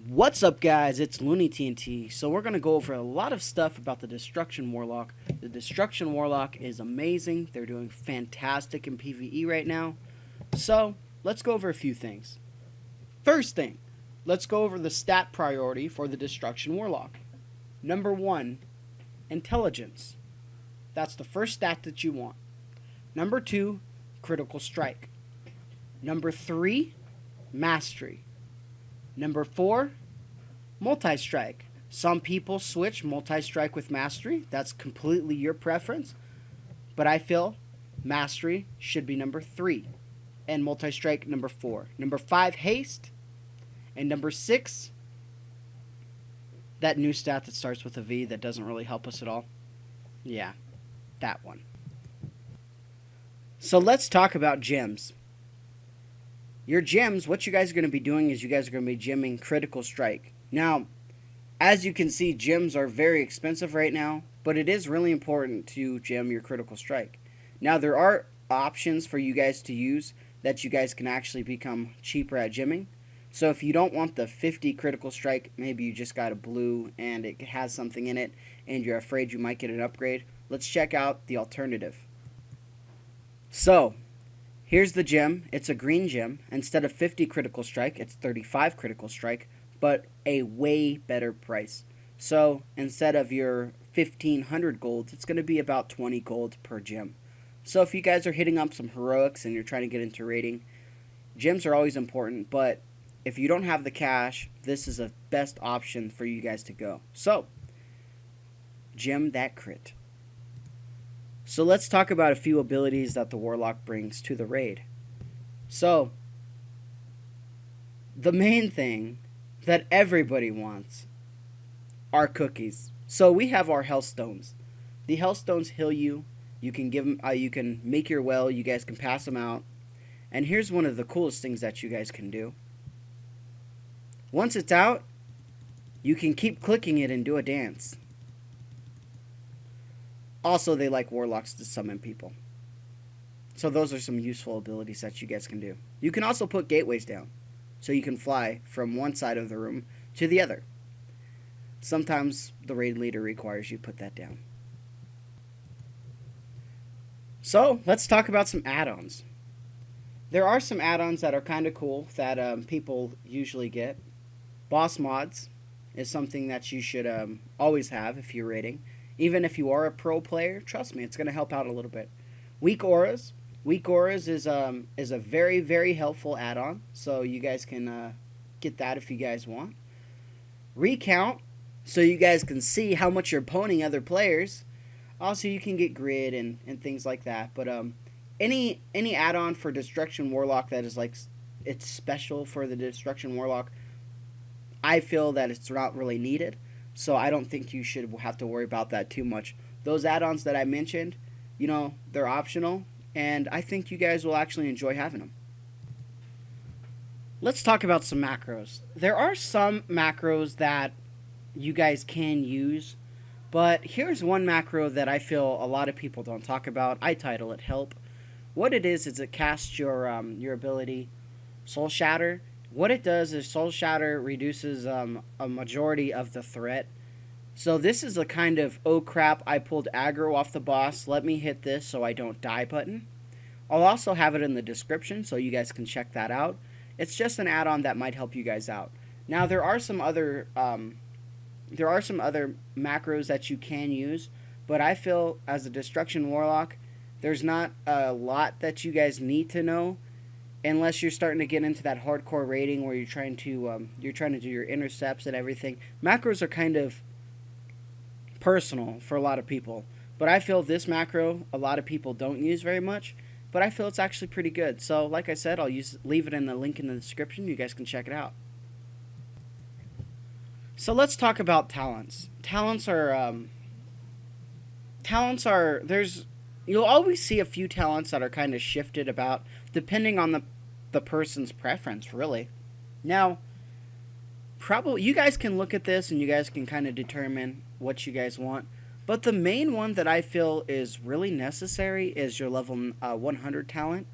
What's up, guys? It's Looney TNT. So we're going to go over a lot of stuff about the Destruction Warlock. The Destruction Warlock is amazing. They're doing fantastic in PvE right now. So let's go over a few things. First thing, let's go over the stat priority for the Destruction Warlock. Number 1, Intelligence. That's the first stat that you want. Number 2, Critical Strike. Number 3, Mastery. Number 4, multi-strike. Some people switch multi-strike with mastery. That's completely your preference. But I feel mastery should be number 3 and multi-strike number 4. Number 5, haste. And number 6, that new stat that starts with a V that doesn't really help us at all. Yeah, that one. So let's talk about gems. Your gems, what you guys are going to be doing is you guys are going to be gemming Critical Strike. Now, as you can see, gems are very expensive right now, but it is really important to gem your Critical Strike. Now, there are options for you guys to use that you guys can actually become cheaper at gemming. So if you don't want the 50 Critical Strike, maybe you just got a blue and it has something in it and you're afraid you might get an upgrade, let's check out the alternative. So, here's the gem. It's a green gem. Instead of 50 Critical Strike, it's 35 Critical Strike, but a way better price. So instead of your 1,500 gold, it's going to be about 20 gold per gem. So if you guys are hitting up some heroics and you're trying to get into raiding, gems are always important, but if you don't have the cash, this is a best option for you guys to go. So, gem that crit. So let's talk about a few abilities that the Warlock brings to the raid. So, the main thing that everybody wants are cookies. So we have our health stones. The health stones heal you. You can give them. You can make your well. You guys can pass them out. And here's one of the coolest things that you guys can do. Once it's out, you can keep clicking it and do a dance. Also, they like warlocks to summon people. So those are some useful abilities that you guys can do. You can also put gateways down, so you can fly from one side of the room to the other. Sometimes the raid leader requires you put that down. So let's talk about some add-ons. There are some add-ons that are kind of cool that people usually get. Boss mods is something that you should always have if you're raiding. Even if you are a pro player, trust me, it's going to help out a little bit. Weak auras. Weak auras is a very, very helpful add-on. So you guys can get that if you guys want. Recount, so you guys can see how much you're pwning other players. Also, you can get grid and things like that. But any add-on for Destruction Warlock that is like, it's special for the Destruction Warlock, I feel that it's not really needed. So I don't think you should have to worry about that too much. Those add-ons that I mentioned, you know, they're optional, and I think you guys will actually enjoy having them. Let's talk about some macros. There are some macros that you guys can use, but here's one macro that I feel a lot of people don't talk about. I title it Help. What it is it casts your ability Soulshatter. What it does is Soulshatter reduces a majority of the threat. So this is a kind of, oh crap, I pulled aggro off the boss, let me hit this so I don't die button. I'll also have it in the description so you guys can check that out. It's just an add-on that might help you guys out. Now there are some other macros that you can use, but I feel as a Destruction Warlock, there's not a lot that you guys need to know. Unless you're starting to get into that hardcore raiding where you're trying to do your intercepts and everything. Macros are kind of personal for a lot of people. But I feel this macro, a lot of people don't use very much. But I feel it's actually pretty good. So like I said, I'll leave it in the link in the description. You guys can check it out. So let's talk about talents. Talents are, you'll always see a few talents that are kind of shifted about depending on the person's preference, really. Now, probably you guys can look at this and you guys can kind of determine what you guys want. But the main one that I feel is really necessary is your level 100 talent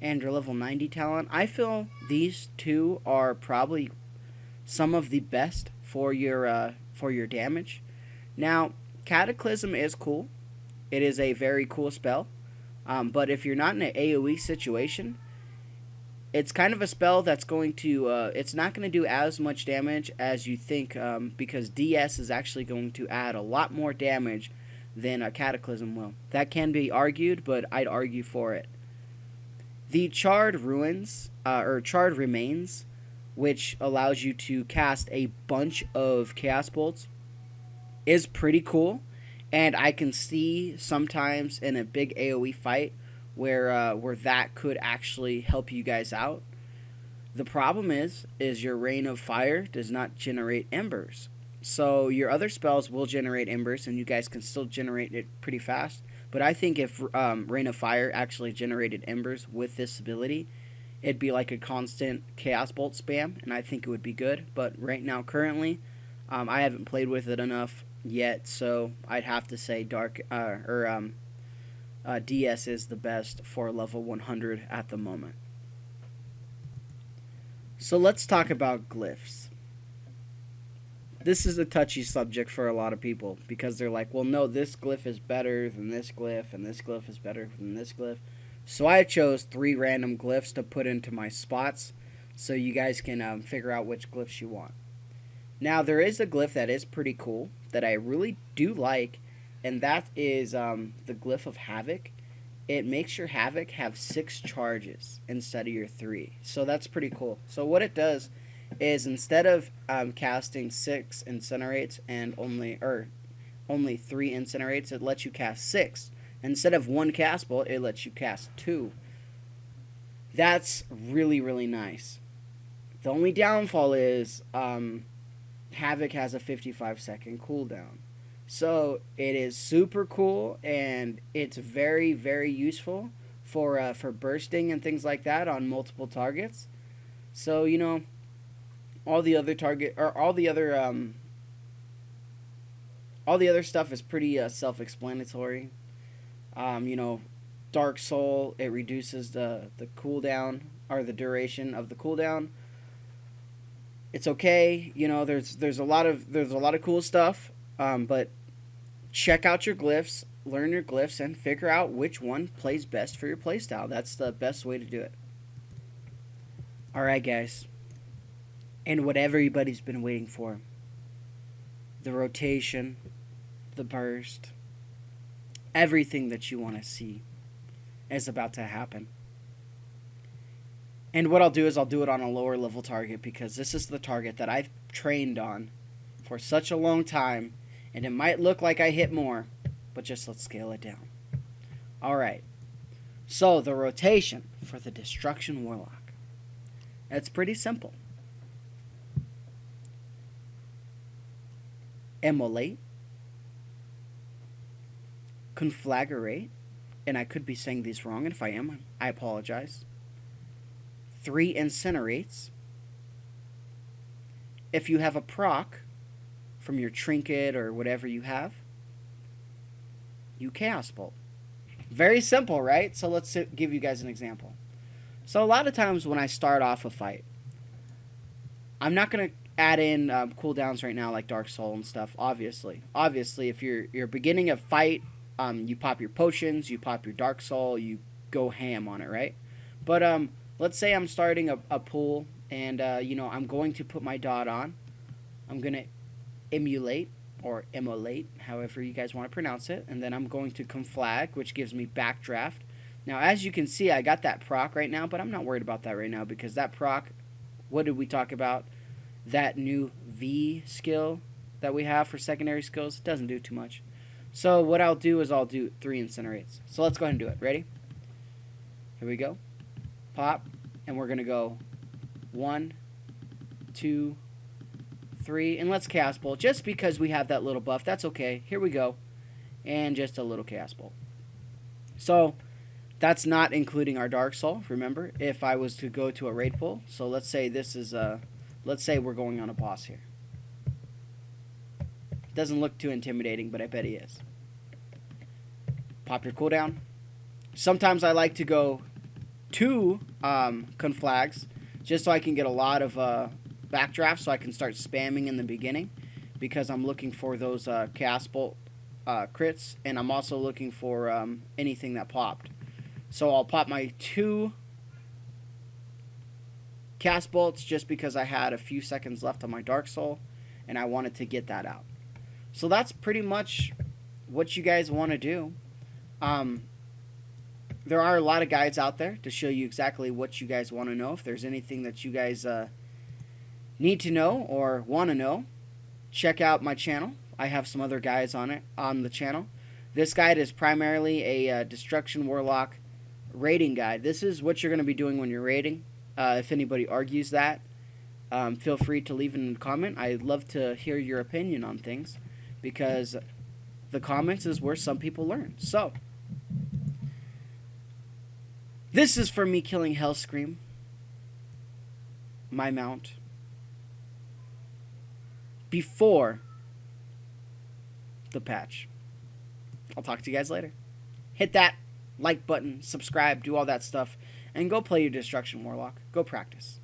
and your level 90 talent. I feel these two are probably some of the best for your damage. Now, Cataclysm is cool. It is a very cool spell. But if you're not in an AoE situation, it's kind of a spell that's going to, it's not going to do as much damage as you think, because DS is actually going to add a lot more damage than a Cataclysm will. That can be argued, but I'd argue for it. The Charred Ruins, or Charred Remains, which allows you to cast a bunch of Chaos Bolts, is pretty cool. And I can see sometimes in a big AoE fight where that could actually help you guys out. The problem is your Rain of Fire does not generate embers. So your other spells will generate embers, and you guys can still generate it pretty fast. But I think if Rain of Fire actually generated embers with this ability, it'd be like a constant Chaos Bolt spam, and I think it would be good. But right now, currently, I haven't played with it enough yet, so I'd have to say DS is the best for level 100 at the moment. So let's talk about glyphs. This is a touchy subject for a lot of people because they're like, well, no, this glyph is better than this glyph, and this glyph is better than this glyph. So I chose 3 random glyphs to put into my spots so you guys can figure out which glyphs you want. Now, there is a glyph that is pretty cool that I really do like, and that is the Glyph of Havoc. It makes your Havoc have 6 charges instead of your 3. So that's pretty cool. So what it does is instead of casting 6 Incinerates and only 3 Incinerates, it lets you cast 6. Instead of 1 cast bolt, it lets you cast 2. That's really, really nice. The only downfall is Havoc has a 55-second cooldown. So it is super cool, and it's very, very useful for bursting and things like that on multiple targets. So, you know, all the other stuff is pretty self-explanatory. You know, Dark Soul, it reduces the cooldown, or the duration of the cooldown. It's okay, you know, there's a lot of cool stuff, but check out your glyphs, learn your glyphs, and figure out which one plays best for your playstyle. That's the best way to do it. Alright, guys, and what everybody's been waiting for, the rotation, the burst, everything that you want to see is about to happen. And what I'll do is I'll do it on a lower level target, because this is the target that I've trained on for such a long time, and it might look like I hit more, but just let's scale it down. Alright, so the rotation for the Destruction Warlock. It's pretty simple. Immolate, Conflagrate, and I could be saying these wrong, and if I am, I apologize. 3 Incinerates. If you have a proc from your trinket or whatever you have, you Chaos Bolt. Very simple, right? So let's give you guys an example. So a lot of times when I start off a fight, I'm not going to add in cooldowns right now like Dark Soul and stuff, obviously. Obviously, if you're beginning a fight, you pop your potions, you pop your Dark Soul, you go ham on it, right? But let's say I'm starting a pool, and you know, I'm going to put my dot on. I'm going to emulate, or immolate, however you guys want to pronounce it, and then I'm going to conflag, which gives me backdraft. Now, as you can see, I got that proc right now, but I'm not worried about that right now, because that proc, what did we talk about? That new V skill that we have for secondary skills doesn't do too much. So what I'll do is I'll do 3 Incinerates. So let's go ahead and do it. Ready? Here we go. Pop, and we're going to go 1, 2, 3, and let's Chaos Bolt, just because we have that little buff. That's okay. Here we go. And just a little Chaos Bolt. So that's not including our Dark Soul, remember, if I was to go to a raid pool. So let's say this is let's say we're going on a boss here. Doesn't look too intimidating, but I bet he is. Pop your cooldown. Sometimes I like to go 2 conflags, just so I can get a lot of backdraft so I can start spamming in the beginning, because I'm looking for those chaos bolt crits, and I'm also looking for anything that popped. So I'll pop my 2 cast bolts just because I had a few seconds left on my Dark Soul and I wanted to get that out. So that's pretty much what you guys want to do. There are a lot of guides out there to show you exactly what you guys want to know. If there's anything that you guys need to know or want to know, check out my channel. I have some other guides on the channel. This guide is primarily a Destruction Warlock raiding guide. This is what you're going to be doing when you're raiding. If anybody argues that, feel free to leave it in a comment. I'd love to hear your opinion on things, because the comments is where some people learn. So, this is for me killing Hellscream, my mount, before the patch. I'll talk to you guys later. Hit that like button, subscribe, do all that stuff, and go play your Destruction Warlock. Go practice.